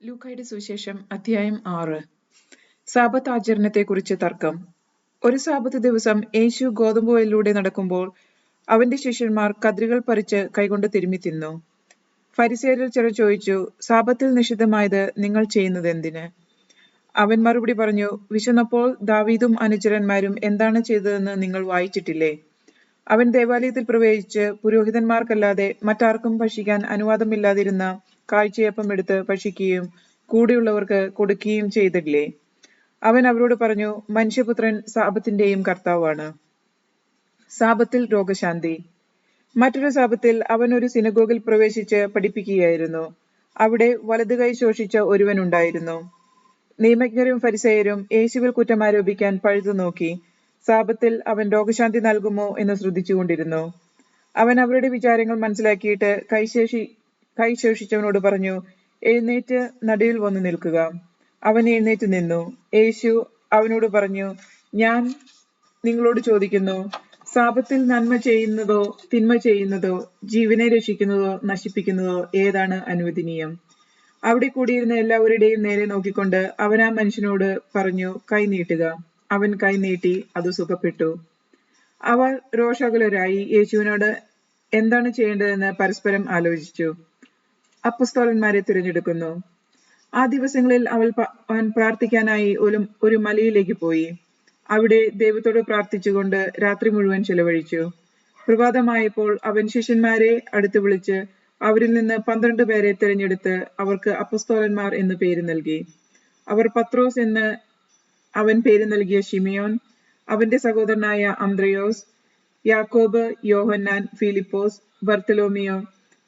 ലൂക്കായുടെ സുവിശേഷം അധ്യായം 6. സാബത്ത് ആചരണത്തെക്കുറിച്ച് തർക്കം. ഒരു സാബത്ത് ദിവസം യേശു ഗോതമ്പ് വയലിലൂടെ നടക്കുമ്പോൾ അവന്റെ ശിഷ്യന്മാർ കതിരുകൾ പറിച്ച് കൈകൊണ്ട് തിരുമ്മി തിന്നു. ഫരിസേയരിൽ ചിലർ ചോദിച്ചു, സാബത്തിൽ നിഷിദ്ധമായത് നിങ്ങൾ ചെയ്യുന്നത് എന്തിന്? അവൻ മറുപടി പറഞ്ഞു, വിശന്നപ്പോൾ ദാവീദും അനുചരന്മാരും എന്താണ് ചെയ്തതെന്ന് നിങ്ങൾ വായിച്ചിട്ടില്ലേ? അവൻ ദേവാലയത്തിൽ പ്രവേശിച്ച് പുരോഹിതന്മാർക്കല്ലാതെ മറ്റാർക്കും ഭക്ഷിക്കാൻ അനുവാദമില്ലാതിരുന്ന കാഴ്ചയപ്പം എടുത്ത് ഭക്ഷിക്കുകയും കൂടെയുള്ളവർക്ക് കൊടുക്കുകയും ചെയ്തില്ലേ? അവൻ അവരോട് പറഞ്ഞു, മനുഷ്യപുത്രൻ സാബത്തിന്റെയും കർത്താവാണ്. സാബത്തിൽ രോഗശാന്തി. മറ്റൊരു സാബത്തിൽ അവൻ ഒരു സിനഗോഗിൽ പ്രവേശിച്ച് പഠിപ്പിക്കുകയായിരുന്നു. അവിടെ വലതുകൈ ശോഷിച്ച ഒരുവനുണ്ടായിരുന്നു. നിയമജ്ഞരും ഫരിസേയരും യേശുവിൽ കുറ്റം ആരോപിക്കാൻ പഴുതു നോക്കി സാബത്തിൽ അവൻ രോഗശാന്തി നൽകുമോ എന്ന് ശ്രദ്ധിച്ചുകൊണ്ടിരുന്നു. അവൻ അവരുടെ വിചാരങ്ങൾ മനസ്സിലാക്കിയിട്ട് കൈ ശോഷിച്ചവനോട് പറഞ്ഞു, എഴുന്നേറ്റ് നടുവിൽ വന്നു നിൽക്കുക. അവൻ എഴുന്നേറ്റ് നിന്നു. യേശു അവനോട് പറഞ്ഞു, ഞാൻ നിങ്ങളോട് ചോദിക്കുന്നു, സാബത്തിൽ നന്മ ചെയ്യുന്നതോ തിന്മ ചെയ്യുന്നതോ ജീവനെ രക്ഷിക്കുന്നതോ നശിപ്പിക്കുന്നതോ ഏതാണ് അനുവദനീയം? അവിടെ കൂടിയിരുന്ന എല്ലാവരുടെയും നേരെ നോക്കിക്കൊണ്ട് അവൻ ആ മനുഷ്യനോട് പറഞ്ഞു, കൈ നീട്ടുക. അവൻ കൈ നീട്ടി, അത് സുഖപ്പെട്ടു. അവർ രോഷാകുലരായി യേശുവിനോട് എന്താണ് ചെയ്യേണ്ടതെന്ന് പരസ്പരം ആലോചിച്ചു. അപ്പസ്തോലന്മാരെ തിരഞ്ഞെടുക്കുന്നു. ആ ദിവസങ്ങളിൽ അവൻ പ്രാർത്ഥിക്കാനായി ഒരു മലയിലേക്ക് പോയി. അവിടെ ദൈവത്തോട് പ്രാർത്ഥിച്ചുകൊണ്ട് രാത്രി മുഴുവൻ ചെലവഴിച്ചു. പ്രഭാതമായപ്പോൾ അവൻ ശിഷ്യന്മാരെ അടുത്ത് വിളിച്ച് അവരിൽ നിന്ന് 12 പേരെ തിരഞ്ഞെടുത്ത് അവർക്ക് അപ്പസ്തോലന്മാർ എന്ന് പേര് നൽകി. അവർ പത്രോസ് എന്ന് അവൻ പേര് നൽകിയ ശിമിയോൻ, അവന്റെ സഹോദരനായ അന്ത്രയോസ്, യാക്കോബ്, യോഹന്നാൻ, ഫിലിപ്പോസ്, ബർത്തലോമിയോ,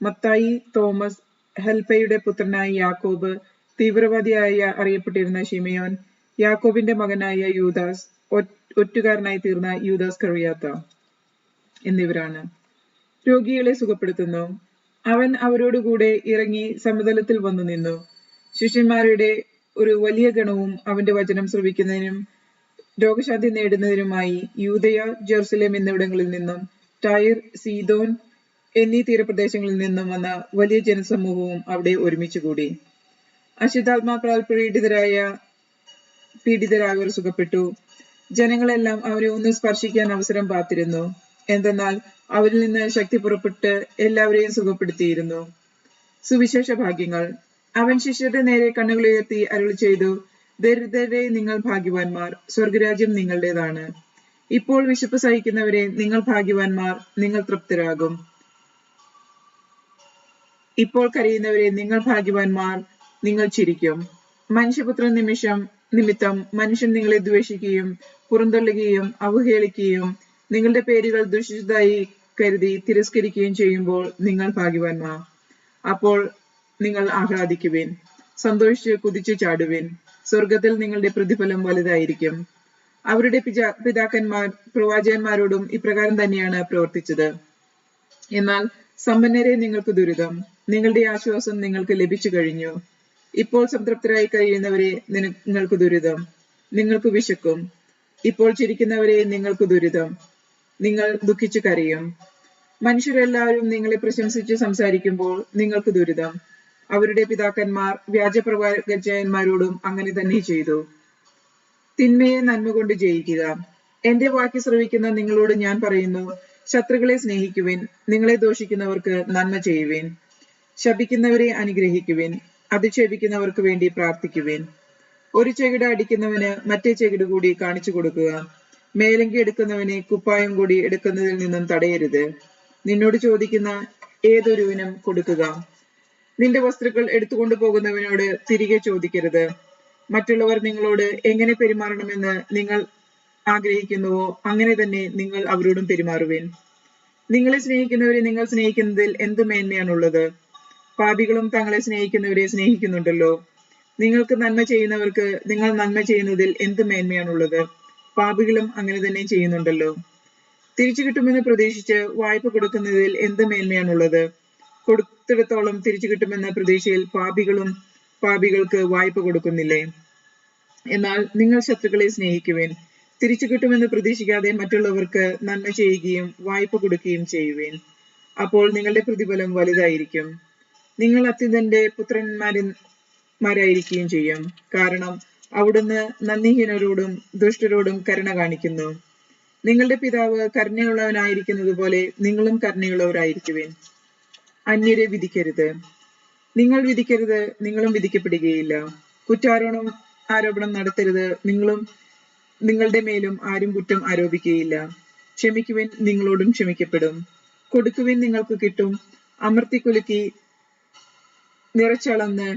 മത്തായി, തോമസ്, ഹെൽപ്പയുടെ പുത്രനായ യാക്കോബ്, തീവ്രവാദിയായ അറിയപ്പെട്ടിരുന്ന ശിമിയോൻ, യാക്കോബിന്റെ മകനായ യൂദാസ്, ഒറ്റുകാരനായി തീർന്ന യൂദാസ് കറിയാത്ത എന്നിവരാണ്. രോഗികളെ സുഖപ്പെടുത്തുന്നു. അവൻ അവരോടുകൂടെ ഇറങ്ങി സമതലത്തിൽ വന്നു നിന്നു. ശിഷ്യന്മാരുടെ ഒരു വലിയ ഗണവും അവന്റെ വചനം ശ്രവിക്കുന്നതിനും രോഗശാന്തി നേടുന്നതിനുമായി യൂദയ, ജെറുസലേം എന്നിവിടങ്ങളിൽ നിന്നും ടൈർ, സീദോൻ എന്നീ തീരപ്രദേശങ്ങളിൽ നിന്നും വന്ന വലിയ ജനസമൂഹവും അവിടെ ഒരുമിച്ചുകൂടി. അശുദ്ധാത്മാക്കളാൽ പീഡിതരായവർ സുഖപ്പെട്ടു. ജനങ്ങളെല്ലാം അവരെ ഒന്ന് സ്പർശിക്കാൻ അവസരം കാത്തിരുന്നു. എന്തെന്നാൽ അവരിൽ നിന്ന് ശക്തി പുറപ്പെട്ട് എല്ലാവരെയും സുഖപ്പെടുത്തിയിരുന്നു. സുവിശേഷ ഭാഗ്യങ്ങൾ. അവൻ ശിഷ്യരുടെ നേരെ കണ്ണുകളുയർത്തി അരുളി ചെയ്തു, ദരിദ്രരെ നിങ്ങൾ ഭാഗ്യവാന്മാർ, സ്വർഗരാജ്യം നിങ്ങളുടേതാണ്. ഇപ്പോൾ വിശപ്പ് സഹിക്കുന്നവരെ നിങ്ങൾ ഭാഗ്യവാന്മാർ, നിങ്ങൾ തൃപ്തരാകും. ഇപ്പോൾ കരയുന്നവരെ നിങ്ങൾ ഭാഗ്യവാന്മാർ, നിങ്ങൾ ചിരിക്കും. മനുഷ്യപുത്രൻ നിമിത്തം മനുഷ്യൻ നിങ്ങളെ ദ്വേഷിക്കുകയും പുറന്തള്ളുകയും അവഹേളിക്കുകയും നിങ്ങളുടെ പേരുകൾ ദുഷിച്ചതായി കരുതി തിരസ്കരിക്കുകയും ചെയ്യുമ്പോൾ നിങ്ങൾ ഭാഗ്യവാന്മാർ. അപ്പോൾ നിങ്ങൾ ആഹ്ലാദിക്കുവിൻ, സന്തോഷിച്ച് കുതിച്ചു ചാടുവിൻ. സ്വർഗത്തിൽ നിങ്ങളുടെ പ്രതിഫലം വലുതായിരിക്കും. അവരുടെ പിതാക്കന്മാർ പ്രവാചകന്മാരോടും ഇപ്രകാരം തന്നെയാണ് പ്രവർത്തിച്ചത്. എന്നാൽ സമ്പന്നരെ നിങ്ങൾക്ക് ദുരിതം, നിങ്ങളുടെ ആശ്വാസം നിങ്ങൾക്ക് ലഭിച്ചു കഴിഞ്ഞു. ഇപ്പോൾ സംതൃപ്തരായി കഴിയുന്നവരെ നിങ്ങൾക്ക് ദുരിതം, നിങ്ങൾക്ക് വിശക്കും. ഇപ്പോൾ ചിരിക്കുന്നവരെ നിങ്ങൾക്ക് ദുരിതം, നിങ്ങൾ ദുഃഖിച്ചു കരയും. മനുഷ്യരെല്ലാവരും നിങ്ങളെ പ്രശംസിച്ച് സംസാരിക്കുമ്പോൾ നിങ്ങൾക്ക് ദുരിതം. അവരുടെ പിതാക്കന്മാർ വ്യാജപ്രവാചകന്മാരോടും അങ്ങനെ തന്നെ ചെയ്തു. തിന്മയെ നന്മ കൊണ്ട് ജയിക്കുക. എന്റെ വാക്ക് ശ്രവിക്കുന്ന നിങ്ങളോട് ഞാൻ പറയുന്നു, ശത്രുക്കളെ സ്നേഹിക്കുവിൻ, നിങ്ങളെ ദോഷിക്കുന്നവർക്ക് നന്മ ചെയ്യുവിൻ, ശപിക്കുന്നവരെ അനുഗ്രഹിക്കുവിൻ, അധിക്ഷേപിക്കുന്നവർക്ക് വേണ്ടി പ്രാർത്ഥിക്കുവിൻ. ഒരു ചെകിട് അടിക്കുന്നവന് മറ്റേ ചെകിട് കൂടി കാണിച്ചു കൊടുക്കുക. മേലങ്കി എടുക്കുന്നവനെ കുപ്പായം കൂടി എടുക്കുന്നതിൽ നിന്നും തടയരുത്. നിന്നോട് ചോദിക്കുന്ന ഏതൊരുവനും കൊടുക്കുക. നിന്റെ വസ്തുക്കൾ എടുത്തുകൊണ്ടു പോകുന്നവനോട് തിരികെ ചോദിക്കരുത്. മറ്റുള്ളവർ നിങ്ങളോട് എങ്ങനെ പെരുമാറണമെന്ന് നിങ്ങൾ ആഗ്രഹിക്കുന്നുവോ അങ്ങനെ തന്നെ നിങ്ങൾ അവരോടും പെരുമാറുവിൻ. നിങ്ങളെ സ്നേഹിക്കുന്നവരെ നിങ്ങൾ സ്നേഹിക്കുന്നതിൽ എന്ത് മേന്മയാണുള്ളത്? പാപികളും തങ്ങളെ സ്നേഹിക്കുന്നവരെ സ്നേഹിക്കുന്നുണ്ടല്ലോ. നിങ്ങൾക്ക് നന്മ ചെയ്യുന്നവർക്ക് നിങ്ങൾ നന്മ ചെയ്യുന്നതിൽ എന്ത് മേന്മയാണുള്ളത്? പാപികളും അങ്ങനെ തന്നെ ചെയ്യുന്നുണ്ടല്ലോ. തിരിച്ചു കിട്ടുമെന്ന് പ്രതീക്ഷിച്ച് വായ്പ കൊടുക്കുന്നതിൽ എന്ത് മേന്മയാണുള്ളത്? കൊടുത്തിടത്തോളം തിരിച്ചു കിട്ടുമെന്ന പ്രതീക്ഷയിൽ പാപികൾക്ക് വായ്പ കൊടുക്കുന്നില്ലേ? എന്നാൽ നിങ്ങൾ ശത്രുക്കളെ സ്നേഹിക്കുവിൻ, തിരിച്ചു കിട്ടുമെന്ന് പ്രതീക്ഷിക്കാതെ മറ്റുള്ളവർക്ക് നന്മ ചെയ്യുകയും വായ്പ കൊടുക്കുകയും ചെയ്യുവിൻ. അപ്പോൾ നിങ്ങളുടെ പ്രതിഫലം വലുതായിരിക്കും. നിങ്ങൾ അത്യുന്നതന്റെ പുത്രന്മാരിൽ മാരായിരിക്കുകയും ചെയ്യും. കാരണം അവിടുന്ന് നന്ദിഹീനരോടും ദുഷ്ടരോടും കരുണ കാണിക്കുന്നു. നിങ്ങളുടെ പിതാവ് കരുണയുള്ളവനായിരിക്കുന്നത് പോലെ നിങ്ങളും കരുണയുള്ളവരായിരിക്കുവിൻ. അന്യരെ വിധിക്കരുത്. നിങ്ങൾ വിധിക്കരുത്, നിങ്ങളും വിധിക്കപ്പെടുകയില്ല. ആരോപണം നടത്തരുത്, നിങ്ങളുടെ മേലും ആരും കുറ്റം ആരോപിക്കുകയില്ല. ക്ഷമിക്കുവിൻ, നിങ്ങളോടും ക്ഷമിക്കപ്പെടും. കൊടുക്കുവിൻ, നിങ്ങൾക്ക് കിട്ടും. അമർത്തിക്കുലുക്കി നിറച്ചളന്ന്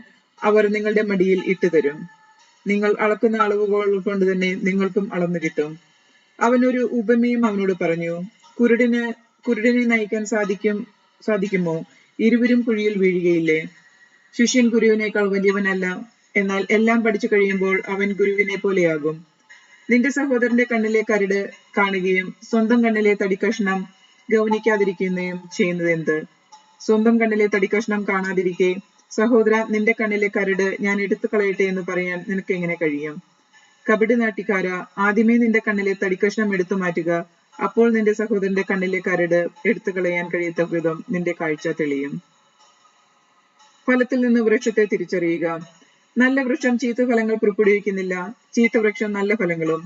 അവർ നിങ്ങളുടെ മടിയിൽ ഇട്ടുതരും. നിങ്ങൾ അളക്കുന്ന അളവുകൾ കൊണ്ട് തന്നെ നിങ്ങൾക്കും അളന്നു കിട്ടും. അവൻ ഒരു ഉപമയും അവനോട് പറഞ്ഞു. കുരുടനെ നയിക്കാൻ സാധിക്കുമോ? ഇരുവരും കുഴിയിൽ വീഴുകയില്ലേ? ശിഷ്യൻ ഗുരുവിനേക്കാൾ വലിയവനല്ല, എന്നാൽ എല്ലാം പഠിച്ചു കഴിയുമ്പോൾ അവൻ ഗുരുവിനെ പോലെയാകും. നിന്റെ സഹോദരന്റെ കണ്ണിലെ കരട് കാണുകയും സ്വന്തം കണ്ണിലെ തടിക്കഷ്ണം ഗൗനിക്കാതിരിക്കുകയും ചെയ്യുന്നത് എന്ത്? സ്വന്തം കണ്ണിലെ തടിക്കഷ്ണം കാണാതിരിക്കെ സഹോദര, നിന്റെ കണ്ണിലെ കരട് ഞാൻ എടുത്തു കളയട്ടെ എന്ന് പറയാൻ നിനക്ക് എങ്ങനെ കഴിയും? കപടി നാട്ടിക്കാര, ആദ്യമേ നിന്റെ കണ്ണിലെ തടിക്കഷ്ണം എടുത്തു മാറ്റുക, അപ്പോൾ നിന്റെ സഹോദരന്റെ കണ്ണിലെ കരട് എടുത്തു കളയാൻ കഴിയാത്ത വിധം നിന്റെ കാഴ്ച തെളിയും. ഫലത്തിൽ നിന്ന് വൃക്ഷത്തെ തിരിച്ചറിയുക. നല്ല വൃക്ഷം ചീത്ത ഫലങ്ങൾ പുറപ്പെടുവിക്കുന്നില്ല, ചീത്ത വൃക്ഷം നല്ല ഫലങ്ങളും.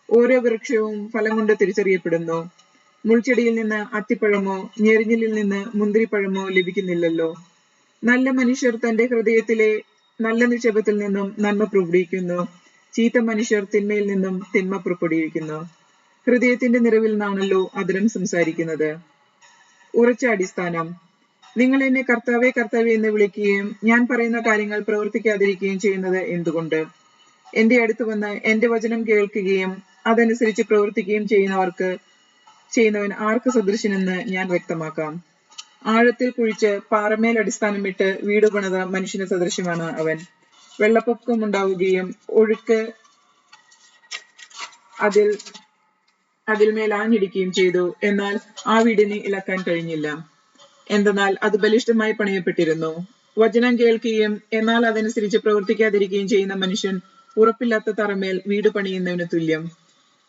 ഓരോ വൃക്ഷവും ഫലം കൊണ്ട് തിരിച്ചറിയപ്പെടുന്നു. മുൾച്ചെടിയിൽ നിന്ന് അത്തിപ്പഴമോ ഞെരിഞ്ഞിലിൽ നിന്ന് മുന്തിരിപ്പഴമോ ലഭിക്കുന്നില്ലല്ലോ. നല്ല മനുഷ്യർ തന്റെ ഹൃദയത്തിലെ നല്ല നിക്ഷേപത്തിൽ നിന്നും നന്മ പുറപ്പെടുവിക്കുന്നു, ചീത്ത മനുഷ്യർ തിന്മയിൽ നിന്നും തിന്മ പുറപ്പെടുവിക്കുന്നു. ഹൃദയത്തിന്റെ നിറവിൽ നിന്നാണല്ലോ അധരം സംസാരിക്കുന്നത്. ഉറച്ച അടിസ്ഥാനം. നിങ്ങൾ എന്നെ കർത്താവേ കർത്താവേ എന്ന് വിളിക്കുകയും ഞാൻ പറയുന്ന കാര്യങ്ങൾ പ്രവർത്തിക്കാതിരിക്കുകയും ചെയ്യുന്നത് എന്തുകൊണ്ട്? എന്റെ അടുത്ത് വന്ന് എന്റെ വചനം കേൾക്കുകയും അതനുസരിച്ച് പ്രവർത്തിക്കുകയും ചെയ്യുന്നവൻ ആർക്ക് സദൃശനെന്ന് ഞാൻ വ്യക്തമാക്കാം. ആഴത്തിൽ കുഴിച്ച് പാറമേൽ അടിസ്ഥാനമിട്ട് വീട് പണിത മനുഷ്യന് സദൃശ്യമാണ് അവൻ. വെള്ളപ്പൊക്കം ഉണ്ടാവുകയും ഒഴുക്ക് അതിൽമേൽ ആഞ്ഞിടിക്കുകയും ചെയ്തു, എന്നാൽ ആ വീടിനെ ഇളക്കാൻ കഴിഞ്ഞില്ല. എന്തെന്നാൽ അത് ബലിഷ്ഠമായി പണിയപ്പെട്ടിരുന്നു. വചനം കേൾക്കുകയും എന്നാൽ അതനുസരിച്ച് പ്രവർത്തിക്കാതിരിക്കുകയും ചെയ്യുന്ന മനുഷ്യൻ ഉറപ്പില്ലാത്ത തറമേൽ വീട് പണിയുന്നവന് തുല്യം.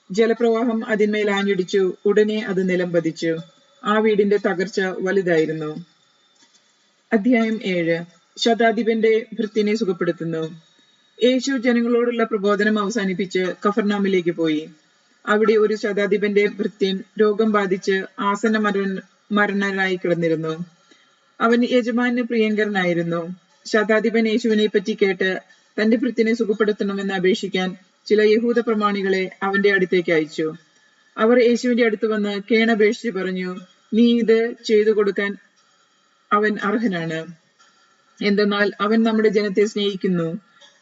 ജലപ്രവാഹം അതിന്മേൽ ആഞ്ഞിടിച്ചു, ഉടനെ അത് നിലം പതിച്ചു. ആ വീടിന്റെ തകർച്ച വലുതായിരുന്നു. അധ്യായം 7. ശതാധിപന്റെ ഭൃത്യനെ സുഖപ്പെടുത്തുന്നു. യേശു ജനങ്ങളോടുള്ള പ്രബോധനം അവസാനിപ്പിച്ച് കഫർനാമിലേക്ക് പോയി. അവിടെ ഒരു ശതാധിപന്റെ ഭൃത്യൻ രോഗം ബാധിച്ച് ആസന്ന മരണനായി കിടന്നിരുന്നു. അവൻ യജമാനന് പ്രിയങ്കരനായിരുന്നു. ശതാധിപൻ യേശുവിനെ പറ്റി കേട്ട് തന്റെ ഭൃത്യനെ സുഖപ്പെടുത്തണമെന്ന് അപേക്ഷിക്കാൻ ചില യഹൂദ പ്രമാണികളെ അവന്റെ അടുത്തേക്ക് അയച്ചു. അവർ യേശുവിന്റെ അടുത്ത് വന്ന് കേണപേക്ഷിച്ച് പറഞ്ഞു, നീ ഇത് ചെയ്തു കൊടുക്കാൻ അവൻ അർഹനാണ്. എന്തെന്നാൽ അവൻ നമ്മുടെ ജനത്തെ സ്നേഹിക്കുന്നു,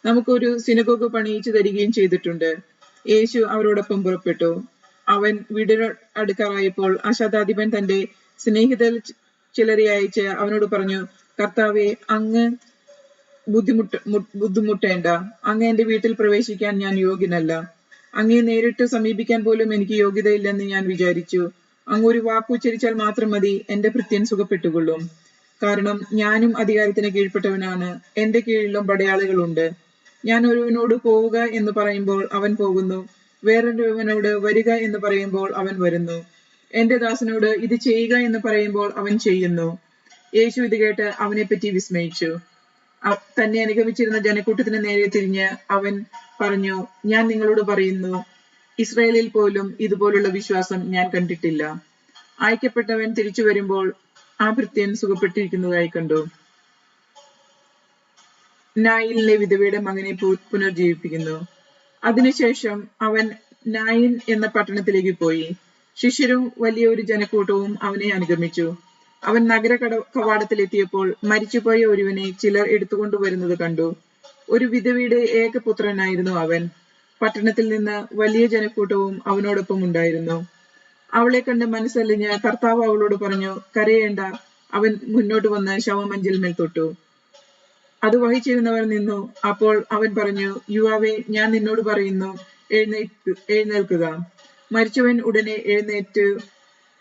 നമുക്കൊരു സിനഗോഗ് പണിയിച്ചു തരികയും ചെയ്തിട്ടുണ്ട്. യേശു അവരോടൊപ്പം പുറപ്പെട്ടു. അവൻ വീടിന് അടുക്കാറായപ്പോൾ ആ ശതാധിപൻ തന്റെ സ്നേഹിതർ ചിലരെ അയച്ച് അവനോട് പറഞ്ഞു, കർത്താവെ, അങ്ങ് ബുദ്ധിമുട്ടേണ്ട. അങ്ങ് എന്റെ വീട്ടിൽ പ്രവേശിക്കാൻ ഞാൻ യോഗ്യനല്ല. അങ്ങയെ നേരിട്ട് സമീപിക്കാൻ പോലും എനിക്ക് യോഗ്യതയില്ലെന്ന് ഞാൻ വിചാരിച്ചു. അങ്ങ് ഒരു വാക്കുച്ചരിച്ചാൽ മാത്രം മതി, എന്റെ ഭൃത്യൻ സുഖപ്പെട്ടുകൊള്ളും. കാരണം ഞാനും അധികാരത്തിന് കീഴ്പ്പെട്ടവനാണ്, എന്റെ കീഴിലും പടയാളികളുണ്ട്. ഞാൻ ഒരുവനോട് പോവുക എന്ന് പറയുമ്പോൾ അവൻ പോകുന്നു, വേറൊരുവനോട് വരിക എന്ന് പറയുമ്പോൾ അവൻ വരുന്നു, എന്റെ ദാസനോട് ഇത് ചെയ്യുക എന്ന് പറയുമ്പോൾ അവൻ ചെയ്യുന്നു. യേശു ഇത് കേട്ട് അവനെപ്പറ്റി വിസ്മയിച്ചു. തന്നെ അനുഗമിച്ചിരുന്ന ജനക്കൂട്ടത്തിന് നേരെ തിരിഞ്ഞ് അവൻ പറഞ്ഞു, ഞാൻ നിങ്ങളോട് പറയുന്നു, ഇസ്രായേലിൽ പോലും ഇതുപോലുള്ള വിശ്വാസം ഞാൻ കണ്ടിട്ടില്ല. അയക്കപ്പെട്ടവൻ തിരിച്ചു വരുമ്പോൾ ആ ഭൃത്യൻ സുഖപ്പെട്ടിരിക്കുന്നതായി കണ്ടു. നായിലിലെ വിധവയുടെ മകനെ പുനർജീവിപ്പിക്കുന്നു. അതിനുശേഷം അവൻ നായിൻ എന്ന പട്ടണത്തിലേക്ക് പോയി. ശിഷ്യരും വലിയ ഒരു ജനക്കൂട്ടവും അവനെ അനുഗമിച്ചു. അവൻ നഗര കവാടത്തിലെത്തിയപ്പോൾ മരിച്ചുപോയ ഒരുവനെ ചിലർ എടുത്തുകൊണ്ടുവരുന്നത് കണ്ടു. ഒരു വിധവയുടെ ഏകപുത്രനായിരുന്നു അവൻ. പട്ടണത്തിൽ നിന്ന് വലിയ ജനക്കൂട്ടവും അവനോടൊപ്പം ഉണ്ടായിരുന്നു. അവളെ കണ്ട് മനസ്സലിഞ്ഞ് കർത്താവ് അവളോട് പറഞ്ഞു, കരയേണ്ട. അവൻ മുന്നോട്ട് വന്ന് ശവമഞ്ചലിന്മേൽ തൊട്ടു. അത് വഹിച്ചിരുന്നവർ നിന്നു. അപ്പോൾ അവൻ പറഞ്ഞു, യുവാവേ, ഞാൻ നിന്നോട് പറയുന്നു, എഴുന്നേൽക്കുക. മരിച്ചവൻ ഉടനെ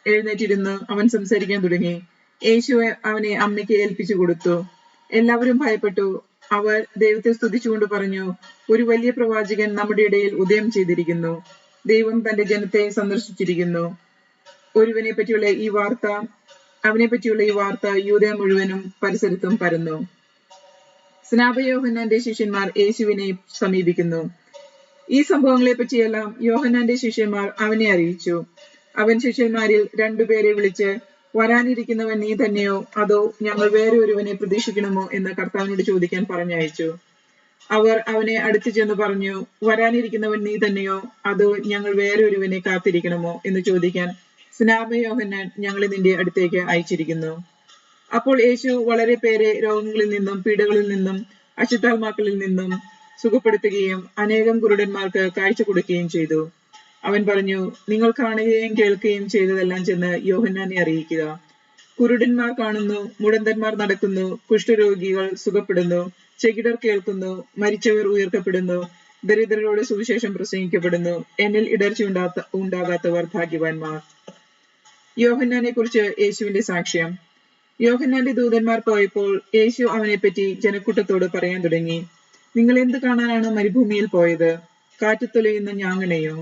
എഴുന്നേറ്റിരുന്ന് അവൻ സംസാരിക്കാൻ തുടങ്ങി. യേശു അവനെ അമ്മയ്ക്ക് ഏൽപ്പിച്ചു കൊടുത്തു. എല്ലാവരും ഭയപ്പെട്ടു. അവർ ദൈവത്തെ സ്തുതിച്ചുകൊണ്ട് പറഞ്ഞു, ഒരു വലിയ പ്രവാചകൻ നമ്മുടെ ഇടയിൽ ഉദയം ചെയ്തിരിക്കുന്നു. ദൈവം തന്റെ ജനത്തെ സന്ദർശിച്ചിരിക്കുന്നു. അവനെ പറ്റിയുള്ള ഈ വാർത്ത യൂദയ മുഴുവനും പരിസരത്തും പരന്നു. സ്നാപക ശിഷ്യന്മാർ യേശുവിനെ സമീപിക്കുന്നു. ഈ സംഭവങ്ങളെ പറ്റിയെല്ലാം യോഹന്നാന്റെ ശിഷ്യന്മാർ അവനെ അറിയിച്ചു. അവൻ ശിഷ്യന്മാരിൽ 2 പേരെ വിളിച്ച്, വരാനിരിക്കുന്നവൻ നീ തന്നെയോ അതോ ഞങ്ങൾ വേറെ ഒരുവനെ പ്രതീക്ഷിക്കണമോ എന്ന് കർത്താവിനോട് ചോദിക്കാൻ പറഞ്ഞയച്ചു. അവർ അവനെ അടുത്തു ചെന്ന് പറഞ്ഞു, വരാനിരിക്കുന്നവൻ നീ തന്നെയോ അതോ ഞങ്ങൾ വേറെ ഒരുവനെ കാത്തിരിക്കണമോ എന്ന് ചോദിക്കാൻ സ്നാപക യോഹന്നാൻ ഞങ്ങളെ നിന്റെ അടുത്തേക്ക് അയച്ചിരിക്കുന്നു. അപ്പോൾ യേശു വളരെ പേരെ രോഗങ്ങളിൽ നിന്നും പീഡകളിൽ നിന്നും അശുദ്ധാത്മാക്കളിൽ നിന്നും സുഖപ്പെടുത്തുകയും അനേകം കുരുടന്മാർക്ക് കാഴ്ച കൊടുക്കുകയും ചെയ്തു. അവൻ പറഞ്ഞു, നിങ്ങൾ കാണുകയും കേൾക്കുകയും ചെയ്തതെല്ലാം ചെന്ന് യോഹന്നാനെ അറിയിക്കുക. കുരുടന്മാർ കാണുന്നു, മുടന്തന്മാർ നടക്കുന്നു, കുഷ്ഠരോഗികൾ സുഖപ്പെടുന്നു, ചെകിടർ കേൾക്കുന്നു, മരിച്ചവർ ഉയർത്തപ്പെടുന്നു, ദരിദ്രരോട് സുവിശേഷം പ്രസംഗിക്കപ്പെടുന്നു, എന്നിൽ ഇടർച്ച ഉണ്ടാകാത്തവർ ഭാഗ്യവാന്മാർ. യോഹന്നാനെ കുറിച്ച് യേശുവിന്റെ സാക്ഷ്യം. യോഹന്നാന്റെ ദൂതന്മാർ പോയപ്പോൾ യേശു അവനെപ്പറ്റി ജനക്കൂട്ടത്തോട് പറയാൻ തുടങ്ങി. നിങ്ങൾ എന്ത് കാണാനാണ് മരുഭൂമിയിൽ പോയത്? കാറ്റുതൊലയുന്ന ഞാങ്ങനെയോ?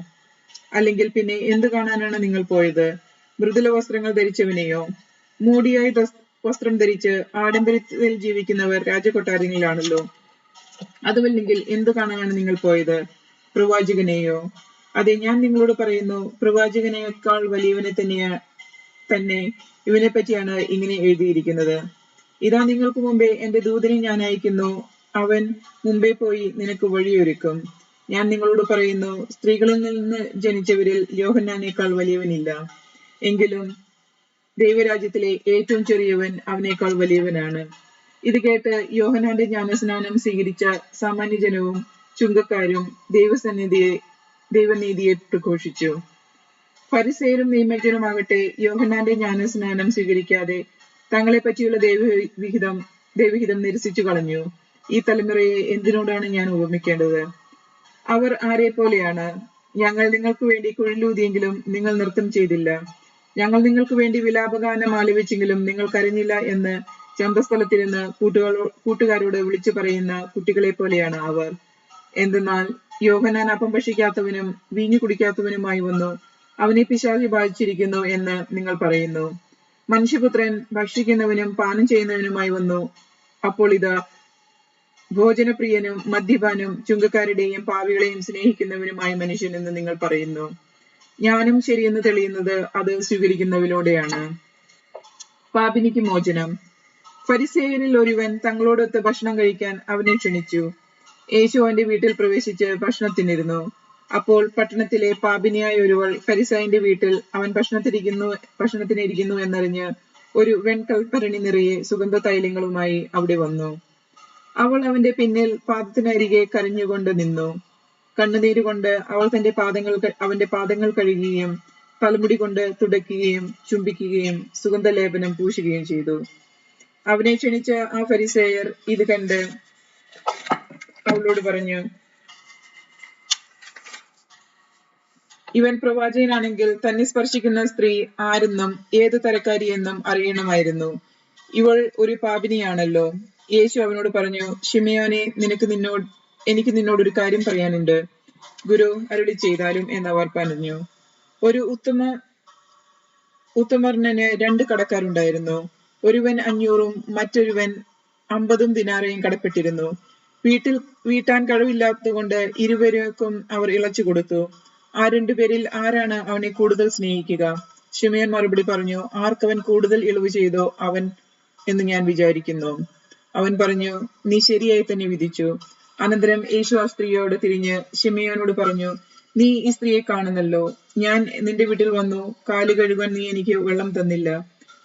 അല്ലെങ്കിൽ പിന്നെ എന്ത് കാണാനാണ് നിങ്ങൾ പോയത്? മൃദുല വസ്ത്രങ്ങൾ ധരിച്ചവനെയോ? മൂടിയായി വസ്ത്രം ധരിച്ച് ആഡംബരത്തിൽ ജീവിക്കുന്നവർ രാജകൊട്ടാരങ്ങളിലാണല്ലോ. അതുമല്ലെങ്കിൽ എന്ത് കാണാനാണ് നിങ്ങൾ പോയത്? പ്രവാചകനെയോ? അതെ, ഞാൻ നിങ്ങളോട് പറയുന്നു, പ്രവാചകനേക്കാൾ വലിയവനെ തന്നെ ഇവനെ പറ്റിയാണ് ഇങ്ങനെ എഴുതിയിരിക്കുന്നത്. ഇതാ, നിങ്ങൾക്ക് മുമ്പേ എന്റെ ദൂതനെ ഞാൻ അയക്കുന്നു. അവൻ മുമ്പേ പോയി നിനക്ക് വഴിയൊരുക്കും. ഞാൻ നിങ്ങളോട് പറയുന്നു, സ്ത്രീകളിൽ നിന്ന് ജനിച്ചവരിൽ യോഹന്നാനേക്കാൾ വലിയവനില്ല. എങ്കിലും ദൈവരാജ്യത്തിലെ ഏറ്റവും ചെറിയവൻ അവനേക്കാൾ വലിയവനാണ്. ഇത് കേട്ട് യോഹന്നാന്റെ ജ്ഞാനസ്നാനം സ്വീകരിച്ച സാമാന്യജനവും ചുങ്കക്കാരും ദൈവനീതിയെ പ്രഘോഷിച്ചു. ഫരിസേയരും നിയമജ്ഞരുമാകട്ടെ യോഹന്നാന്റെ ജ്ഞാനസ്നാനം സ്വീകരിക്കാതെ തങ്ങളെ പറ്റിയുള്ള ദൈവഹിതം നിരസിച്ചു കളഞ്ഞു. ഈ തലമുറയെ എന്തിനോടാണ് ഞാൻ ഉപമിക്കേണ്ടത്? അവർ ആരെ പോലെയാണ്? ഞങ്ങൾ നിങ്ങൾക്ക് വേണ്ടി കുഴലൂതിയെങ്കിലും നിങ്ങൾ നൃത്തം ചെയ്തില്ല. ഞങ്ങൾ നിങ്ങൾക്ക് വേണ്ടി വിലാപഗാനം ആലപിച്ചെങ്കിലും നിങ്ങൾ കരഞ്ഞില്ല എന്ന് ചന്തസ്ഥലത്തിരുന്ന് കൂട്ടുകാരോട് വിളിച്ചു പറയുന്ന കുട്ടികളെ പോലെയാണ് അവർ. എന്തെന്നാൽ യോഹന്നാൻ അപ്പം ഭക്ഷിക്കാത്തവനും വീഞ്ഞു കുടിക്കാത്തവനുമായി വന്നു, അവനെ പിശാച് ബാധിച്ചിരിക്കുന്നു എന്ന് നിങ്ങൾ പറയുന്നു. മനുഷ്യപുത്രൻ ഭക്ഷിക്കുന്നവനും പാനം ചെയ്യുന്നവനുമായി വന്നു. അപ്പോൾ ഇതാ, ഭോജനപ്രിയനും മദ്യപാനും ചുങ്കക്കാരുടെയും പാവികളെയും സ്നേഹിക്കുന്നവനുമായ മനുഷ്യൻ എന്ന് നിങ്ങൾ പറയുന്നു. ജ്ഞാനം ശരിയെന്ന് തെളിയുന്നത് അത് സ്വീകരിക്കുന്നവരിലൂടെയാണ്. പാപിനിക്ക് മോചനം. ഫരിസേയരിൽ ഒരുവൻ തങ്ങളോടൊത്ത് ഭക്ഷണം കഴിക്കാൻ അവനെ ക്ഷണിച്ചു. യേശു അവന്റെ വീട്ടിൽ പ്രവേശിച്ച് ഭക്ഷണത്തിനിരുന്നു. അപ്പോൾ പട്ടണത്തിലെ പാപിനിയായ ഒരുവൾ ഫരിസായന്റെ വീട്ടിൽ അവൻ ഭക്ഷണത്തിനിരിക്കുന്നു എന്നറിഞ്ഞ് ഒരു വെൺകൽപ്പരണി നിറയെ സുഗന്ധ തൈലങ്ങളുമായി അവിടെ വന്നു. അവൾ അവന്റെ പിന്നിൽ പാദത്തിനരികെ കരഞ്ഞുകൊണ്ട് നിന്നു. കണ്ണുനീരുകൊണ്ട് അവൾ അവന്റെ പാദങ്ങൾ കഴുകുകയും തലമുടി കൊണ്ട് തുടയ്ക്കുകയും ചുംബിക്കുകയും സുഗന്ധലേപനം പൂശുകയും ചെയ്തു. അവനെ ക്ഷണിച്ച ആ ഫരിസേയർ ഇത് കണ്ട് അവളോട് പറഞ്ഞു, ഇവൻ പ്രവാചകനാണെങ്കിൽ തന്നെ സ്പർശിക്കുന്ന സ്ത്രീ ആരെന്നും ഏത് തരക്കാരിയെന്നും അറിയണമായിരുന്നു. ഇവൾ ഒരു പാപിനിയാണല്ലോ. യേശു അവനോട് പറഞ്ഞു, ശിമയോനെ, എനിക്ക് നിന്നോടൊരു കാര്യം പറയാനുണ്ട്. ഗുരു അരുളി ചെയ്താലും എന്നവർ പറഞ്ഞു. ഒരു ഉത്തമർണന് 2 കടക്കാരുണ്ടായിരുന്നു. ഒരുവൻ 500 മറ്റൊരുവൻ 50 ദിനാറയും കടപ്പെട്ടിരുന്നു. വീട്ടാൻ കഴിവില്ലാത്തതുകൊണ്ട് ഇരുവരുക്കും അവർ ഇളച്ചു കൊടുത്തു. ആ 2 പേരിൽ ആരാണ് അവനെ കൂടുതൽ സ്നേഹിക്കുക? ശിമയോൻ മറുപടി പറഞ്ഞു, ആർക്കവൻ കൂടുതൽ ഇളവ് ചെയ്തോ അവൻ എന്ന് ഞാൻ വിചാരിക്കുന്നു. അവൻ പറഞ്ഞു, നീ ശരിയായി തന്നെ വിധിച്ചു. അനന്തരം യേശു ആ സ്ത്രീയോട് തിരിഞ്ഞ് ശിമയോനോട് പറഞ്ഞു, നീ ഈ സ്ത്രീയെ കാണുന്നല്ലോ. ഞാൻ നിന്റെ വീട്ടിൽ വന്നു, കാല് കഴുകാൻ നീ എനിക്ക് വെള്ളം തന്നില്ല.